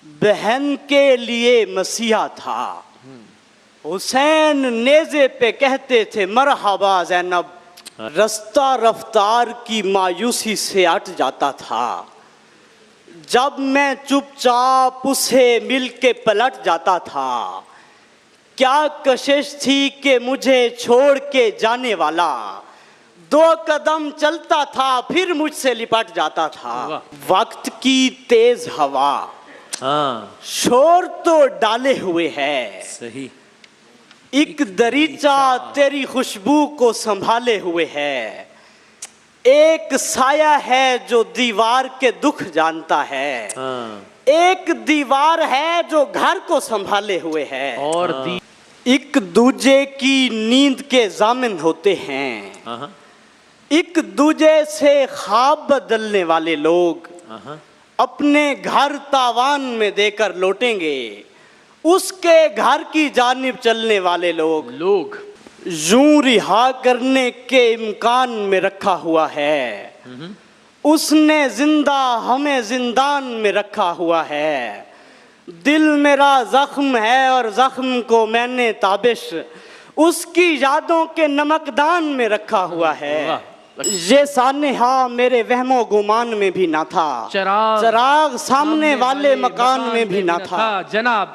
बहन के लिए मसीहा था। हुसैन नेज़े पे कहते थे मरहबा ज़ैनब, रास्ता रफ्तार की मायूसी से अट जाता था। जब मैं चुपचाप उसे मिल के पलट जाता था, क्या कशिश थी कि मुझे छोड़ के जाने वाला 2 कदम चलता था फिर मुझसे लिपट जाता था। वक्त की तेज हवा शोर तो डाले हुए है, सही। एक दरीचा तेरी खुशबू को संभाले हुए है। एक साया है जो दीवार के दुख जानता है, एक दीवार है जो घर को संभाले हुए है। और एक दूजे की नींद के जामिन होते हैं, एक दूजे से ख्वाब बदलने वाले लोग अपने घर तावान में देकर लौटेंगे, उसके घर की जानिब चलने वाले लोग यूं रिहा करने के इम्कान में रखा हुआ है। उसने जिंदा हमें जिंदान में रखा हुआ है। दिल मेरा जख्म है और जख्म को मैंने ताबिश उसकी यादों के नमकदान में रखा हुआ है। ये सानेहा मेरे वहमो गुमान में भी ना था, चराग सामने वाले मकान में भी ना था। जनाब।